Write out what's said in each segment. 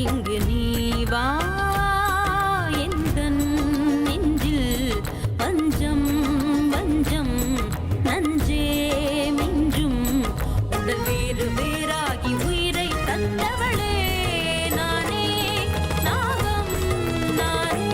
இங்கு நீ வா எந்தன் நெஞ்சில் பஞ்சம் வஞ்சம் நஞ்சே மிஞ்சும் உடல் வேறு வேறாகி உயிரை தந்தவளே நானே நாகம் நானே.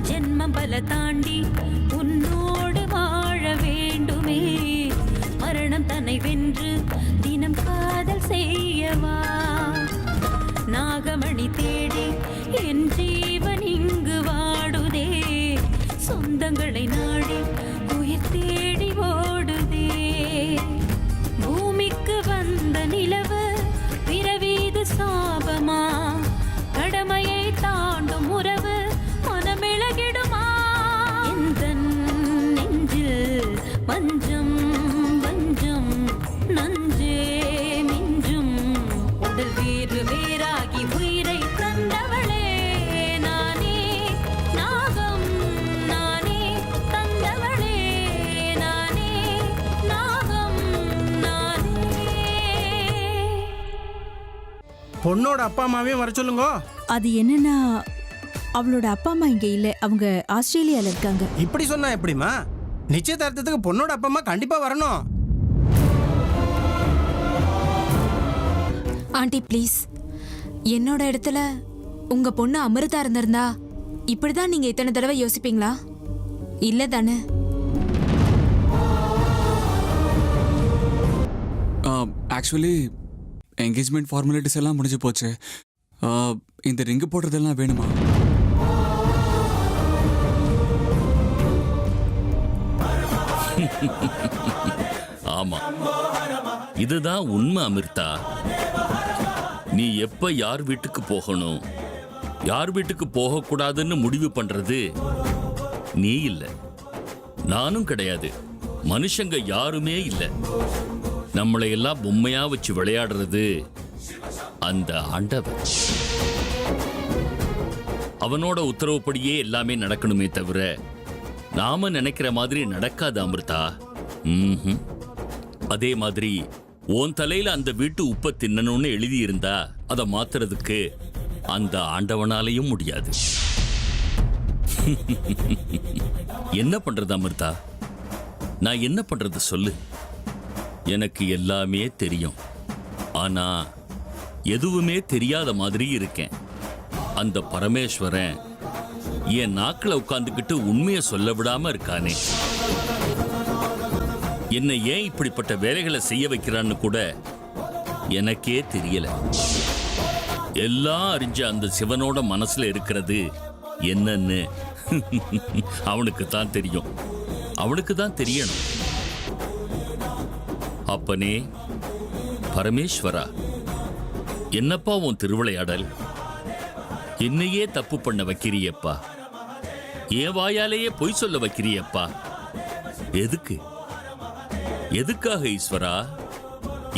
ஜென்மம் பல தாண்டி உன்னோடு வாழ வேண்டுமே, மரணம் தன்னை வென்று தினம் காதல் செய்யவா, நாகமணி தேடி என் ஜீவன் இங்கு வாடுதே, சொந்தங்களை நாடி உயிர் தேடி ஓடுதே, பூமிக்கு வந்த நிலவு பிறவீது சாபமா, கடமையை தாண்டும் உறவு மனமிளகிடுமா, எந்தன் நெஞ்சில் வஞ்சம் வஞ்சம் நஞ்சே மிஞ்சும் உடல் வேறு வேறாகி உயிரை தந்தவளே நானே நாகம் நானே தந்தவளே நானே நாகம் நானே. பொண்ணோட அப்பா அம்மாவையும் வர சொல்லுங்க. அது என்னன்னா அவளோட அப்பா அம்மா இங்க இல்ல, அவங்க ஆஸ்திரேலியால இருக்காங்க. இப்படி சொன்னா எப்படிமா? நிச்சயதார்த்தத்துக்கு பொண்ணோட அப்பா அம்மா கண்டிப்பா வரணும். ஆண்டி ப்ளீஸ், என்னோட இடத்துல உங்க பொண்ணு அமிர்தா இருந்திருந்தா இப்படிதான் நீங்க இத்தனை தடவை யோசிப்பீங்களா? இல்ல தானே? ஆக்சுவலி என்கேஜ்மெண்ட் ஃபார்மாலிட்டிஸ் எல்லாம் முடிஞ்சு போச்சு. இந்த ரிங்கு போடுறதெல்லாம் வேணுமா? ஆமா, இதுதான் உண்மை அமிர்தா. நீ எப்ப யார் வீட்டுக்கு போகணும், யார் வீட்டுக்கு போக கூடாதுன்னு முடிவு பண்றது நீ இல்ல, நானும் கிடையாது, மனுஷங்க யாருமே இல்ல. நம்மளை எல்லாம் பொம்மையா வச்சு விளையாடுறது அந்த ஆண்டவன். அவனோட உத்தரவுப்படியே எல்லாமே நடக்கணுமே தவிர நாம நினைக்கிற மாதிரி நடக்காது அமிர்தா. அதே மாதிரி உன் தலையில அந்த வீட்டு உப்பை தின்னணும்னு எழுதி இருந்தா அதை மாத்துறதுக்கு அந்த ஆண்டவனாலையும் முடியாது. என்ன பண்றது அமிர்தா? நான் என்ன பண்றது சொல்லு? எனக்கு எல்லாமே தெரியும், ஆனா எதுவுமே தெரியாத மாதிரி இருக்கேன். அந்த பரமேஸ்வரன் என் நாக்கில் உட்கார்ந்துக்கிட்டு உண்மையை சொல்ல விடாம இருக்கானே. என்னை ஏன் இப்படிப்பட்ட வேலைகளை செய்ய வைக்கிறான்னு கூட எனக்கே தெரியல. எல்லாம் அறிஞ்ச அந்த சிவனோட மனசுல இருக்கிறது என்னன்னு அவனுக்கு தான் தெரியும், அவனுக்கு தான் தெரியணும். அப்பனே பரமேஸ்வரா, என்னப்பா உன் திருவிளையாடல்? என்னையே தப்பு பண்ண வைக்கிறியப்பா, என் வாயாலேயே பொய் சொல்ல வைக்கிறியப்பா. எதுக்கு? எதுக்காக ஈஸ்வரா?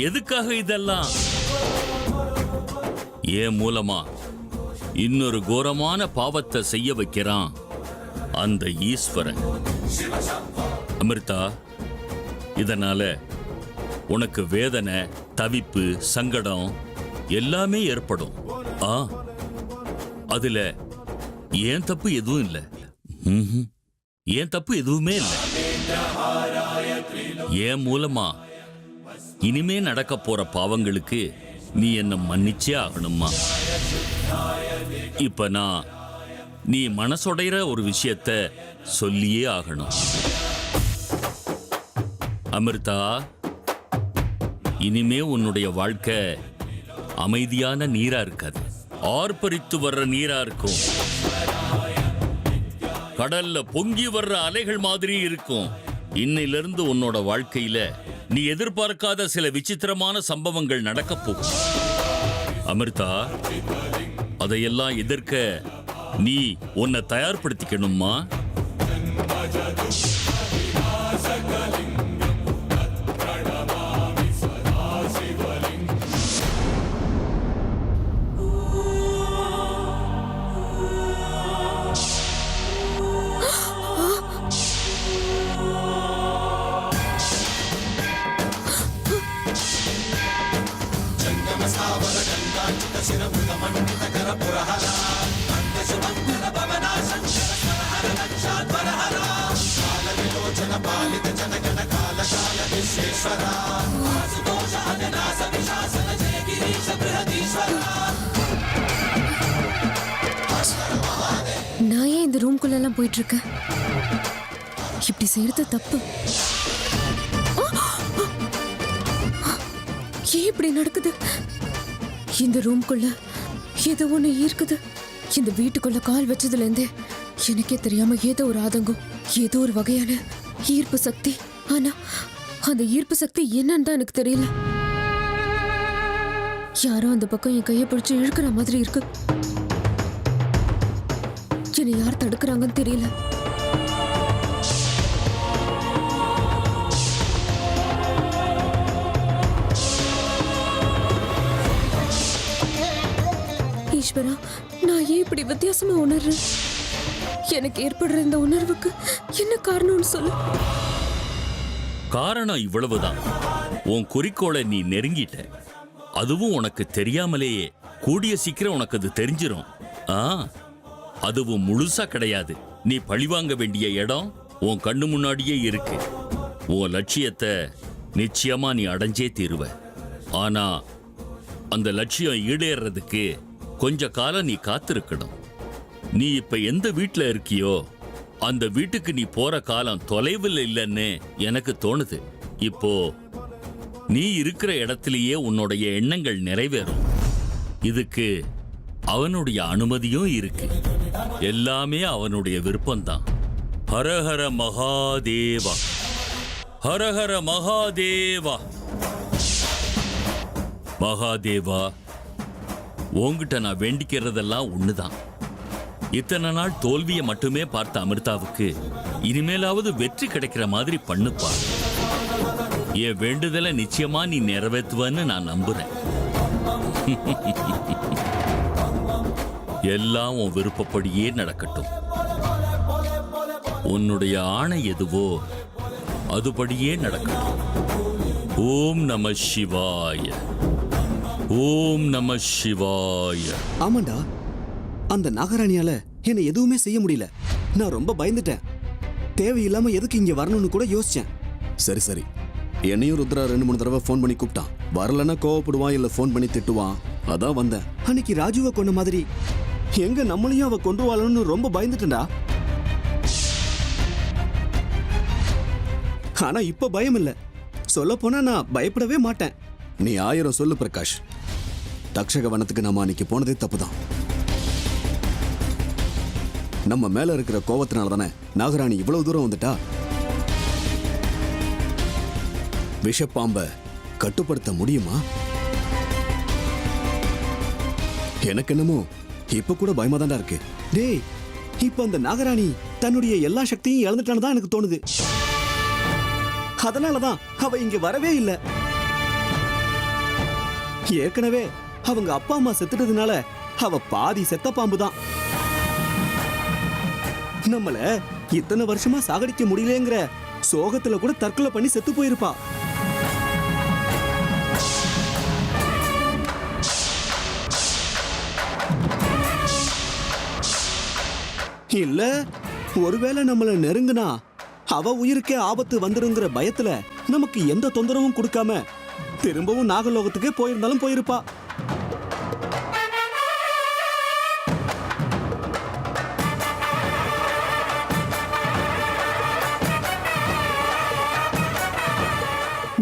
எதுக்காக இதெல்லாம்? ஏன் மூலமா இன்னொரு கோரமான பாவத்தை செய்ய வைக்கிறான் அந்த ஈஸ்வரன். அமிர்தா, இதனால உனக்கு வேதனை, தவிப்பு, சங்கடம் எல்லாமே ஏற்படும். அதுல ஏன் தப்பு எதுவும் இல்லை, ஏன் தப்பு எதுவுமே இல்லை. ஏன் மூலமா இனிமே நடக்க போற பாவங்களுக்கு நீ என்ன மன்னிச்சே ஆகணுமா? இப்ப நான் நீ மனசுடைற ஒரு விஷயத்த சொல்லியே ஆகணும். அமிர்தா, இனிமே உன்னுடைய வாழ்க்கை அமைதியான நீரா இருக்காது, ஆர்ப்பரித்து வர்ற நீரா இருக்கும். கடல்ல பொங்கி வர்ற அலைகள் மாதிரி இருக்கும். இன்னிலிருந்து உன்னோட வாழ்க்கையில நீ எதிர்பார்க்காத சில விசித்திரமான சம்பவங்கள் நடக்க போகும். அமிர்தா, அதையெல்லாம் எதிர்க்க நீ உன்னை தயார்படுத்திக்கணுமா? நான் ஏன் இந்த ரூம்குள்ள எல்லாம் போயிட்டு இருக்கேன்? இப்படி செய்யறது தப்பு. ஏன் இப்படி நடக்குது? இந்த ரூம்குள்ள ஏதோ ஒண்ணு ஈர்க்குது. இந்த வீட்டுக்குள்ள கால் வச்சதுல இருந்தே எனக்கே தெரியாம ஏதோ ஒரு ஆதங்கம், ஏதோ ஒரு வகையான ஈர்ப்பு சக்தி. ஆனா அந்த ஈர்ப்பு சக்தி என்னன்னு தான் எனக்கு தெரியல. யாரோ அந்த பக்கம் என் கையை பிடிச்சு இழுக்கிற மாதிரி இருக்கு. என்னை யார் தடுக்கிறாங்கன்னு தெரியல. ஈஸ்வரா, நான் ஏன் இப்படி வித்தியாசமா உணர்றேன்? எனக்கு ஏற்படுற இந்த உணர்வுக்கு என்ன காரணம்னு சொல்லு. காரணம் இவ்வளவுதான். உன் குறிக்கோளை நீ நெருங்கிட்ட. அதுவும் உனக்கு தெரியாமலேயே. கூடிய சீக்கிரம் உனக்கு அது தெரிஞ்சிரும். அதுவும் முழுசா கிடையாது. நீ பழிவாங்க வேண்டிய இடம் உன் கண்ணு முன்னாடியே இருக்கு. உன் லட்சியத்தை நிச்சயமா நீ அடைஞ்சே தீருவ. ஆனா அந்த லட்சியம் ஈடேறதுக்கு கொஞ்ச காலம் நீ காத்திருக்கணும். நீ இப்ப எந்த வீட்டுல இருக்கியோ அந்த வீட்டுக்கு நீ போற காலம் தொலைவில் இல்லைன்னு எனக்கு தோணுது. இப்போ நீ இருக்கிற இடத்திலேயே உன்னுடைய எண்ணங்கள் நிறைவேறும். இதுக்கு அவனுடைய அனுமதியும் இருக்கு. எல்லாமே அவனுடைய விருப்பம்தான். ஹரஹர மகாதேவா, ஹரஹர மகாதேவா. மகாதேவா, உன்கிட்ட நான் வேண்டிக்கிறதெல்லாம் ஒண்ணுதான். இத்தனை நாள் தோல்வியை மட்டுமே பார்த்த அமிர்தாவுக்கு இனிமேலாவது வெற்றி கிடைக்கிற மாதிரி பண்ணுப்பா. என் வேண்டுதலை நிச்சயமா நீ நிறைவேற்றுவன்னு நான் நம்புறேன். எல்லாம் உன் விருப்பப்படியே நடக்கட்டும். உன்னுடைய ஆணை எதுவோ அதுபடியே நடக்கட்டும். ஓம் நம சிவாய, ஓம் நம சிவாய. ஆமாண்டா, அந்த நாகராணியால என்னை எதுவுமே செய்ய முடியல. நான் ரொம்ப பயந்துட்டேன். தேவையில்லாம எதுக்கு இங்க வரணும்னு கூட யோசிச்சேன். சரி சரி, என்னையும் ருத்ரா 2-3 தடவை ஃபோன் பண்ணி கூப்பிட்டான். வரலன்னா கோவப்படுவான், இல்ல ஃபோன் பண்ணி திட்டுவான். அதான் வந்தேன். அன்னைக்கு ராஜுவை கொண்ட மாதிரி எங்க நம்மளையும் அவ கொண்டு வாழணும்னு ரொம்ப பயந்துட்டேன்டா. ஆனா இப்ப பயம் இல்ல. சொல்ல போனா நான் பயப்படவே மாட்டேன். நீ 1000 சொல்லு பிரகாஷ். தக்ஷக வனத்துக்கு நாம அன்னைக்கு போனதே தப்புதான். நம்ம மேல இருக்கிற கோவத்தினால தானே நாகராணி இவ்வளவு தூரம் வந்துட்டா. விஷப்பாம்ப கட்டுப்படுத்த முடியுமா? எனக்கு என்னமோ இப்ப கூட பயமா தான்டா இருக்கு. டேய், இப்ப அந்த நாகராணி தன்னுடைய எல்லா சக்தியும் இழந்துட்டான்னு தான் எனக்கு தோணுது. அதனாலதான் அவ இங்க வரவே இல்லை. ஏற்கனவே அவங்க அப்பா அம்மா செத்துட்டதுனால அவ பாதி செத்த பாம்பு தான். நம்மள இத்தனை வருஷமா சாகடிக்க முடியலங்கிற சோகத்துல கூட தற்கொலை பண்ணி செத்து போயிருப்பா. இல்ல, ஒருவேளை நம்மள நெருங்குனா அவ உயிருக்கே ஆபத்து வந்துருங்கிற பயத்துல நமக்கு எந்த தொந்தரவும் கொடுக்காம திரும்பவும் நாகலோகத்துக்கே போயிருந்தாலும் போயிருப்பா.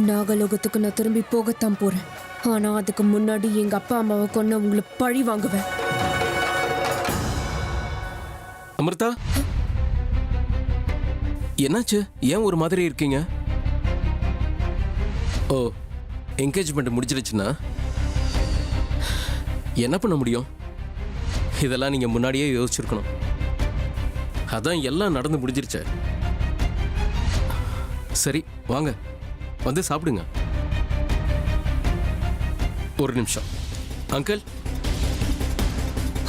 நாகலோகத்துக்கு நான் திரும்பி போகத்தான் போறேன். ஆனா அதுக்கு முன்னாடி எங்க அப்பா அம்மாவை கொண்டு உங்களை பழி வாங்குவேன். அமிர்தா, என்னாச்சு? ஏன் ஒரு மாதிரி இருக்கீங்க? ஓ, என்கேஜ்மெண்ட் முடிஞ்சிருச்சுன்னா என்ன பண்ண முடியும்? இதெல்லாம் நீங்க முன்னாடியே யோசிச்சிருக்கணும். அதான் எல்லாம் நடந்து முடிஞ்சிருச்சே. சரி வாங்க, வந்து சாப்பிடுங்க. ஒரு நிமிஷம் அங்கிள்.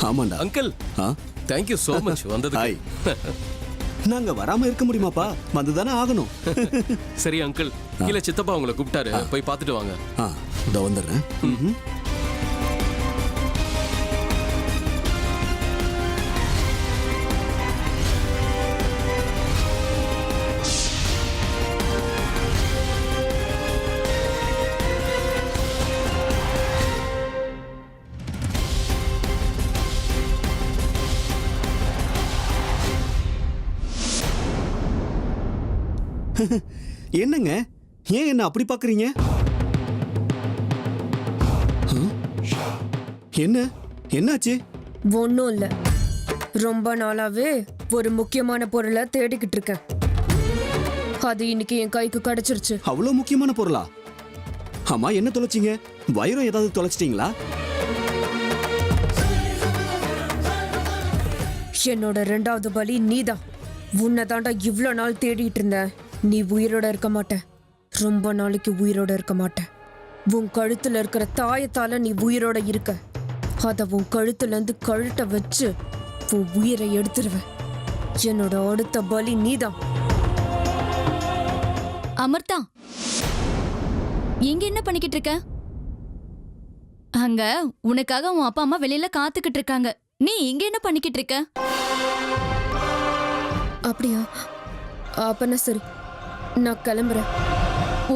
ஆமாண்டா அங்கிள், தேங்க்யூ சோ மச் வந்தது. நாங்க வராம இருக்க முடியுமாப்பா? வந்துதானே ஆகணும். சரி அங்கிள், இல்ல சித்தப்பா உங்களை கூப்பிட்டாரு, போய் பார்த்துட்டு வாங்க. இதோ வந்துடுறேன். என்னங்க ஏன் என்ன அப்படி பாக்குறீங்க? என்ன என்னாச்சு? ஒன்றும் இல்லை, ரொம்ப நாளாவே ஒரு முக்கியமான பொருளை தேடிக்கிட்டு இருக்கேன். அது இன்னைக்கு என் கைக்கு கிடைச்சிருச்சு. அவ்வளவு முக்கியமான பொருளா? ஆமா, என்ன தொலைச்சிங்க? வைரம் ஏதாவது தொலைச்சிட்டீங்களா? என்னோட 2வது பலி நீதான். உன்னை தாண்டா இவ்வளோ நாள் தேடிட்டு இருந்தேன். நீ உயிரோட இருக்க மாட்ட, ரொம்ப நாளைக்கு உயிரோட இருக்க மாட்ட. உன் கழுத்துல இருக்கிற தாயத்தால நீ உயிரோட இருக்க. அத உன் கழுத்துல இருந்து கழுட்ட வச்சு உன் உயிரை எடுத்துருவேன். என்னோட அடுத்த பலி நீதான். அமிர்தா, இங்க என்ன பண்ணிக்கிட்டு இருக்க? அங்க உனக்காக உன் அப்பா அம்மா வெளியில காத்துக்கிட்டு இருக்காங்க. நீ இங்க என்ன பண்ணிக்கிட்டு இருக்க? அப்படியா? அப்பனா சரி, நான் கிளம்புறேன்.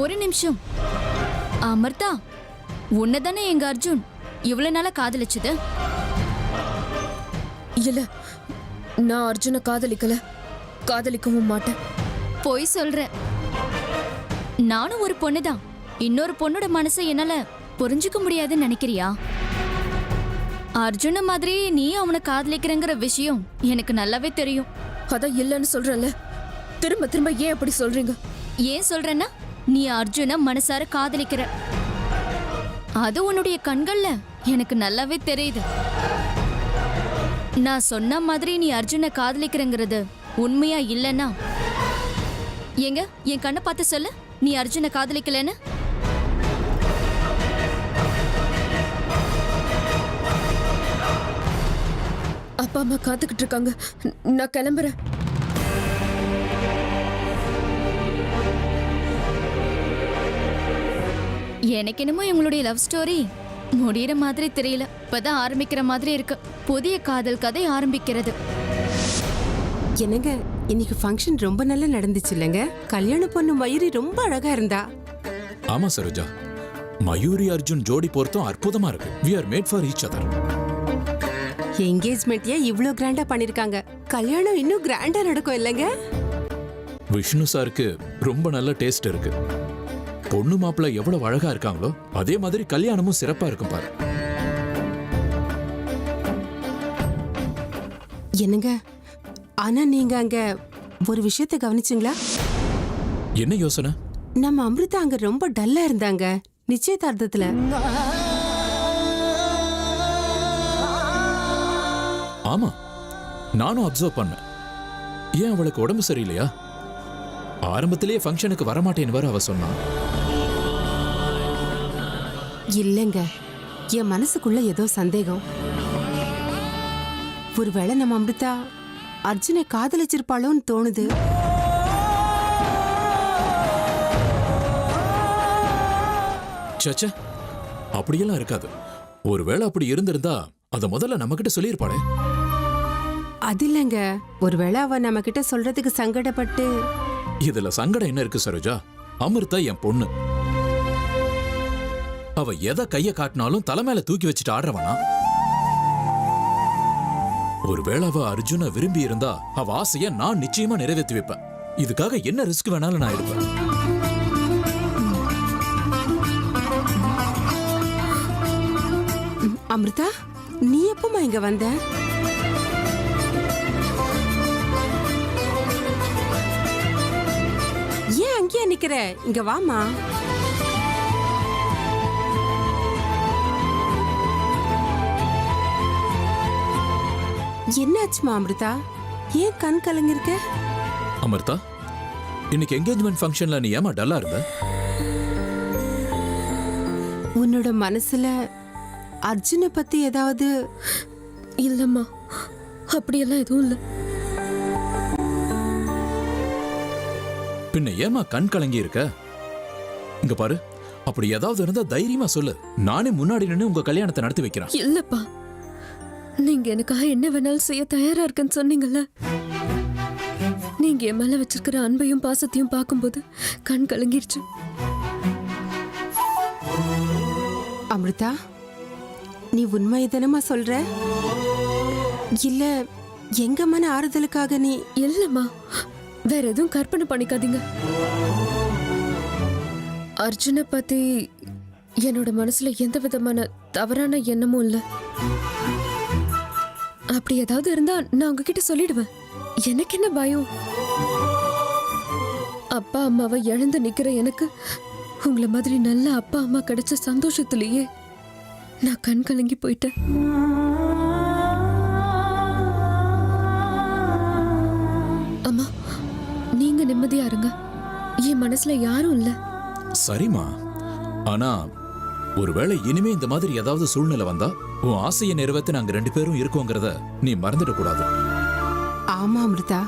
ஒரு நிமிஷம் அமிர்தா, உன்னதானே எங்க அர்ஜுன் இவ்வளவு நாளா காதலிச்சது? இல்ல, நான் அர்ஜுனை காதலிக்கல, காதலிக்கவும் மாட்டேன். போய் சொல்ற. நானும் ஒரு பொண்ணுதான். இன்னொரு பொண்ணோட மனசை என்னால புரிஞ்சுக்க முடியாதுன்னு நினைக்கிறியா? அர்ஜுன மாதிரி நீ அவனை காதலிக்கிறங்கிற விஷயம் எனக்கு நல்லாவே தெரியும். அதான் இல்லைன்னு சொல்றேன்ல, திரும்ப திரும்ப ஏன் அப்படி சொல்றீங்க? ஏன் சொல்றேன்னா, நீ அர்ஜுன மனசார காதலிக்கிற. அது உன்னுடைய கண்கள்ல எனக்கு நல்லாவே தெரியுது. நான் சொன்ன மாதிரி நீ அர்ஜுனை காதலிக்கிறங்கிறது உண்மையா இல்லைன்னா எங்க என் கண்ணை பார்த்து சொல்லு, நீ அர்ஜுனை காதலிக்கலன்னு. அப்பா அம்மா காத்துக்கிட்டு இருக்காங்க, நான் கிளம்புறேன். எனக்கு என்னமோ எங்களுடைய லவ் ஸ்டோரி முடிகிற மாதிரி தெரியல, இப்பதான் ஆரம்பிக்கிற மாதிரி இருக்கு. புதிய காதல் கதை ஆரம்பிக்கிறது. என்னங்க, இன்னைக்கு ஃபங்க்ஷன் ரொம்ப நல்லா நடந்துச்சு இல்லைங்க? கல்யாண பொண்ணு மயூரி ரொம்ப அழகா இருந்தா. ஆமா சரோஜா, மயூரி அர்ஜுன் ஜோடி பொருத்தம் அற்புதமா இருக்கு. we are made for each other. Engagement ஏன் இவ்ளோ கிராண்டா பண்ணிருக்காங்க? கல்யாணம் இன்னும் கிராண்டா நடக்கும் இல்லைங்க? விஷ்ணு சாருக்கு ரொம்ப நல்ல டேஸ்ட் இருக்கு. பொண்ணு மாப்பிள்ள எவ்வளவு அழகா இருக்காங்களோ அதே மாதிரி கல்யாணமும் சிறப்பா இருக்கும் பாரு. என்னங்க, ஆனா நீங்க அங்க ஒரு விஷயத்தை கவனிச்சிங்களா? என்ன யோசனை? நம்ம அமிர்தா அங்க ரொம்ப டல்லா இருந்தாங்க நிச்சயதார்த்தத்துல. ஆமா, நானும் அப்சர்வ் பண்ணேன். ஏன் அவளுக்கு உடம்பு சரியில்லையா? ஆரம்பத்திலேயே ஃபங்க்ஷனுக்கு வரமாட்டேன்னு வர அவ சொன்னா. இல்லைங்க, என் மனசுக்குள்ள ஏதோ சந்தேகம். ஒருவேளை நம்ம அமிர்தா அர்ஜுனை காதலிச்சிருப்பாளோன்னு தோணுது. சச்சா, அப்படியெல்லாம் இருக்காது. ஒருவேளை அப்படி இருந்திருந்தா அத முதல்ல நம்ம கிட்ட சொல்லியிருப்பாளே. அது இல்லைங்க, ஒருவேளை அவ நம்ம கிட்ட சொல்றதுக்கு சங்கடப்பட்டு. இதுல சங்கடம் என்ன இருக்கு சரோஜா? அமிர்தா என் பொண்ணு. அவ எதை கைய காட்டினாலும் தலைமையில தூக்கி வச்சுட்டு ஆடுறவனா. ஒருவேளை அவ அர்ஜுன விரும்பி இருந்தா அவ ஆசைய நான் நிச்சயமா நிறைவேற்றி வைப்பேன். இதுக்காக என்ன ரிஸ்க் வேணாலும் நான் எடுப்பேன். அமிர்தா, நீ எப்பமா இங்க வந்த? ஏன் அங்கேயே நிக்கிற? இங்க வாமா. என்னாச்சுமா அமிர்தா? ஏன் கண் கலங்கிருக்க? அமிர்தா, இன்னைக்கு என்கேஜ்மெண்ட் ஃபங்க்ஷன்ல நீ ஏமா டல்லா இருந்த? உன்னோட மனசுல அர்ஜுனை பத்தி ஏதாவது? இல்லம்மா, அப்படியெல்லாம் எதுவும் இல்லை. பின்ன ஏமா கண் கலங்கி இருக்க? இங்க பாரு, அப்படி ஏதாவது இருந்தா தைரியமா சொல்லு. நானே முன்னாடி நின்று உங்க கல்யாணத்தை நடத்தி வைக்கிறேன். இல்லப்பா, நீங்க எனக்காக என்ன வேணாலும் செய்ய தயாரா இருக்கேன்னு சொன்னீங்கல்ல. நீங்க என் மேல வச்சிருக்கிற அன்பையும் பாசத்தையும் பார்க்கும்போது கண் கலங்கிருச்சு. அமிர்தா, நீ உண்மையை தானமா சொல்ற? இல்ல எங்க மன ஆறுதலுக்காக நீ? இல்லம்மா, வேற எதுவும் கற்பனை பண்ணிக்காதீங்க. அர்ஜுனை பத்தி என்னோட மனசுல எந்த விதமான தவறான எண்ணமும் இல்ல. அப்படி ஏதாவது இருந்தா நான் உங்ககிட்ட சொல்லிடுவேன். எனக்கு என்ன பயம்? அப்பா அம்மாவை இழந்து நிக்கிற எனக்கு உங்களை மாதிரி நல்ல அப்பா அம்மா கிடைச்ச சந்தோஷத்திலேயே நான் கண் கலங்கி போயிட்டேன். அம்மா, நீங்க நிம்மதியா இருங்க. என் மனசுல யாரும் இல்ல. சரிம்மா, ஆனா ஒருவேளை இனிமே இந்த மாதிரி ஏதாவது சூழ்நிலை வந்தா உன் ஆசையை நிறைவேற்ற நாங்க 2 பேரும் இருக்கோங்கிறத நீ மறந்துடக்கூடாது. ஆமா அமிர்தா.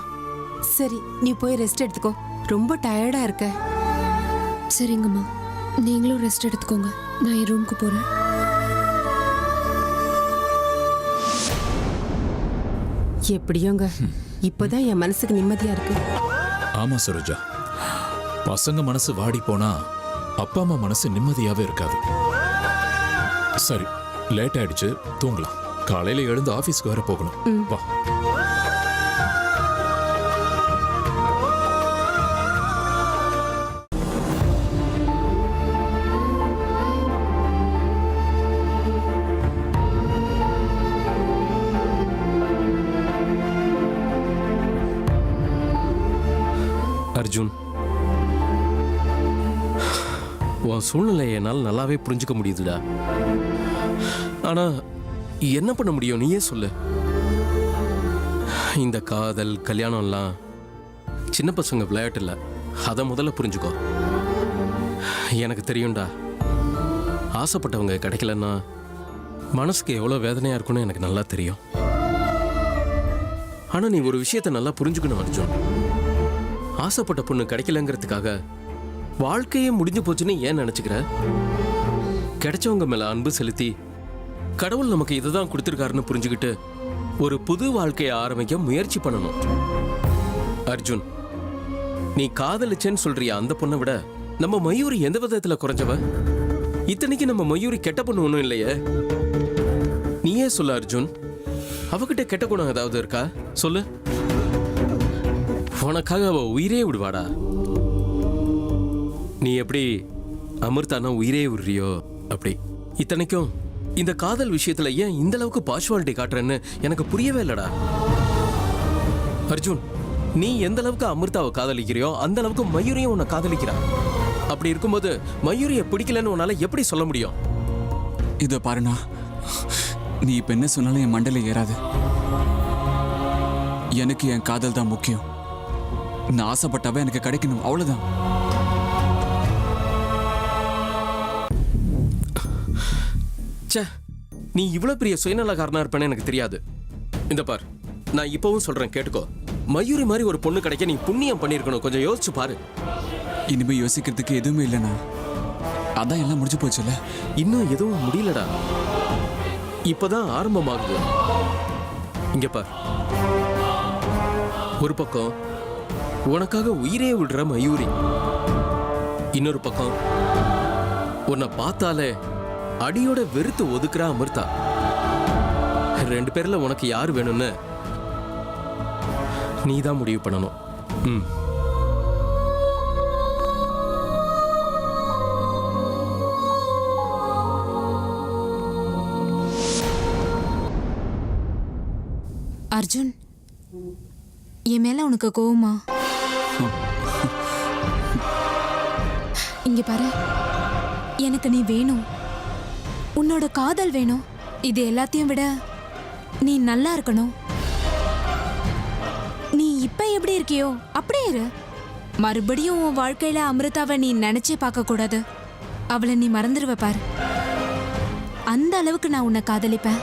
சரி, நீ போய் ரெஸ்ட் எடுத்துக்கோ. ரொம்ப டயர்டா இருக்க. சரிங்கம்மா, நீங்களும் ரெஸ்ட் எடுத்துக்கோங்க. நான் என் ரூமுக்கு போறேன். எப்படியோங்க, இப்பதான் என் மனசுக்கு நிம்மதியா இருக்கு. ஆமா சரோஜா, பசங்க மனசு வாடி போனா அப்பா அம்மா மனசு நிம்மதியாவே இருக்காது. சரி, லேட் ஆயிடுச்சு, தூங்கலாம். காலையில எழுந்து ஆபீஸ்க்கு வர போகணும். வா. அர்ஜுன், உன் சூழ்நிலையை என்னால் நல்லாவே புரிஞ்சுக்க முடியுதுடா. ஆனா என்ன பண்ண முடியும், நீயே சொல்லு. இந்த காதல் கல்யாணம்லாம் சின்ன பசங்க விளையாட்டு இல்லை. அதை முதல்ல புரிஞ்சுக்கோ. எனக்கு தெரியும்டா, ஆசைப்பட்டவங்க கிடைக்கலன்னா மனசுக்கு எவ்வளோ வேதனையா இருக்குன்னு எனக்கு நல்லா தெரியும். ஆனா நீ ஒரு விஷயத்தை நல்லா புரிஞ்சுக்கணும் அர்ஜுன். ஆசைப்பட்ட பொண்ணு கிடைக்கலங்கிறதுக்காக வாழ்க்கையே முடிஞ்சு போச்சுன்னு ஏன் நினைச்சுக்கிற? கிடைச்சவங்க மேல அன்பு செலுத்தி கடவுள் நமக்கு இதுதான் கொடுத்துருக்காருன்னு புரிஞ்சுக்கிட்டு ஒரு புது வாழ்க்கையை ஆரம்பிக்க முயற்சி பண்ணணும். அர்ஜுன், நீ காதலிச்சேன்னு சொல்றிய அந்த பொண்ணை விட நம்ம மயூரி எந்த விதத்துல குறைஞ்சவ? இத்தனைக்கு நம்ம மயூரி கெட்ட பொண்ணு ஒன்றும் இல்லையே. நீயே சொல்லு அர்ஜுன், அவகிட்ட கெட்ட குணம் ஏதாவது இருக்கா? சொல்லு. உனக்காக அவ உயிரே விடுவாடா. நீ எப்படி அமிர்தானா உயிரே விடுறியோ அப்படி. இத்தனைக்கும் இந்த காதல் விஷயத்துல ஏன் இந்த அளவுக்கு பார்ஷுவாலிட்டி காட்டுறேன்னு எனக்கு புரியவே இல்லடா. அர்ஜுன், நீ எந்த அளவுக்கு அமிர்தாவை காதலிக்கிறியோ அந்த அளவுக்கு மயூரியும் உன்னை காதலிக்கிறா. அப்படி இருக்கும்போது மயூரியை பிடிக்கலன்னு உன்னால எப்படி சொல்ல முடியும்? இதை பாருண்ணா, நீ இப்ப என்ன சொன்னாலும் என் மண்டல ஏறாது. எனக்கு என் காதல் தான் முக்கியம். நான் ஆசைப்பட்டவ எனக்கு கிடைக்கணும், அவ்வளவுதான். ச்சே, நீ இவ்வளவு பெரிய சுயநலக்காரனா இருப்பேன்னு எனக்கு தெரியாது. இந்த பார், நான் இப்பவும் சொல்றேன், கேட்டுக்கோ. மயூரி மாதிரி ஒரு பொண்ணு கிடைக்க நீ புண்ணியம் பண்ணிருக்கணும். கொஞ்சம் யோசிச்சு பாரு. இனிமே யோசிக்கிறதுக்கு எதுவுமே இல்லைண்ணா. அதான் எல்லாம் முடிஞ்சு போச்சுல்ல. இன்னும் எதுவும் முடியலடா, இப்பதான் ஆரம்பமாகுது. இங்க பார், ஒரு பக்கம் உனக்காக உயிரே விடுற மயூரி, இன்னொரு பக்கம் உன்னை பார்த்தாலே அடியோட வெறுத்து ஒதுக்குற அமிர்தா. 2 பேர்ல உனக்கு யார் வேணும்னு நீ தான் முடிவு பண்ணணும். அர்ஜுன், என் மேல உனக்கு கோவமா? இங்க பாரு, எனக்கு நீ வேணும். உன்னோட காதல் வேணும். இது எல்லாத்தையும் விட நீ நல்லா இருக்கணும். நீ இப்ப எப்படி இருக்கியோ அப்படியே இரு. மறுபடியும் உன் வாழ்க்கையில அமிர்தாவை நீ நினைச்சே பார்க்க கூடாது. அவளை நீ மறந்துடுவ பாரு. அந்த அளவுக்கு நான் உன்னை காதலிப்பேன்.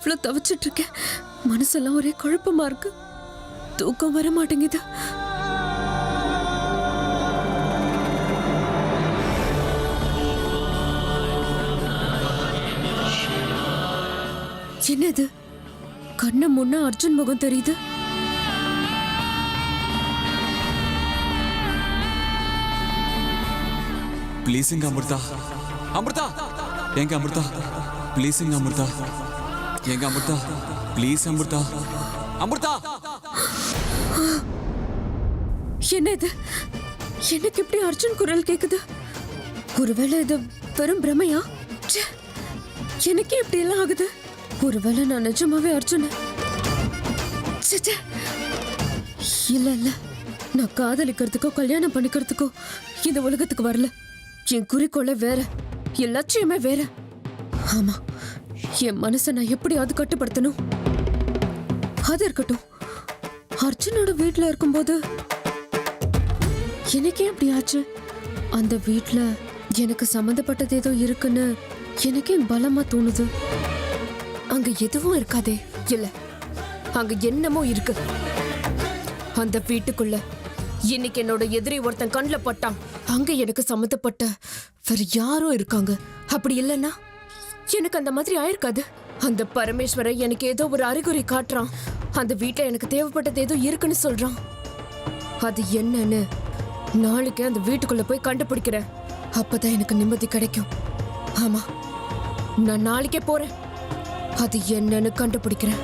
இவ்வளவு தவிச்சிட்டு இருக்கேன். மனசெல்லாம் ஒரே குழப்பமா இருக்கு. தூக்கம் வர மாட்டேங்குது. என்னது கண்ண முன்ன அர்ஜுன் முகம் தெரியுது. ப்ளீஸுங்க அமிர்தா. அமிர்தா எங்க அமிர்தா? ப்ளீஸுங்க அமிர்தா. எங்க அமிர்தா? ப்ளீஸ் அமிர்தா. அமிர்தா என்ன இது? எனக்கு இப்படி அர்ஜுன் குரல் கேக்குது? ஒருவேளை இது வெறும் பிரமையா? ச்சே, எனக்கே இப்படி எல்லாம் ஆகுது. ஒருவேளை நான் நிஜமாவே அர்ஜுன்? இல்ல இல்ல, நான் காதலிக்கிறதுக்கோ கல்யாணம் பண்ணிக்கிறதுக்கோ இந்த உலகத்துக்கு வரல. என் குறிக்கோளை வேற, என் லட்சியமே வேற. ஆமா, என் மனசை நான் எப்படியாவது கட்டுப்படுத்தணும். அது இருக்கட்டும், அர்ஜுனோட வீட்டுல இருக்கும்போது எனக்கே அப்படி ஆச்சு. அந்த வீட்டுல எனக்கு சம்மந்தப்பட்டது ஏதோ இருக்குன்னு எனக்கே பலமா தோணுது. அங்க எதுவும் இருக்காதே. இல்ல, அங்க என்னமோ இருக்கு. அந்த வீட்டுக்குள்ள இன்னைக்கு என்னோட எதிரி ஒருத்தன் கண்ணுல பட்டான். அங்க எனக்கு சம்மந்தப்பட்ட வேற யாரோ இருக்காங்க. அப்படி இல்லைன்னா எனக்கு அந்த மாதிரி ஆயிருக்காது. அந்த பரமேஸ்வரன் எனக்கு ஏதோ ஒரு அறிகுறி காட்டுறான். அந்த வீட்டுல எனக்கு தேவைப்பட்டது ஏதோ இருக்குன்னு சொல்றான். அது என்னன்னு நாளைக்கு அந்த வீட்டுக்குள்ள போய் கண்டுபிடிக்கிறேன். அப்பதான் எனக்கு நிம்மதி கிடைக்கும். ஆமா, நான் நாளைக்கே போறேன். அது என்னன்னு கண்டுபிடிக்கிறேன்.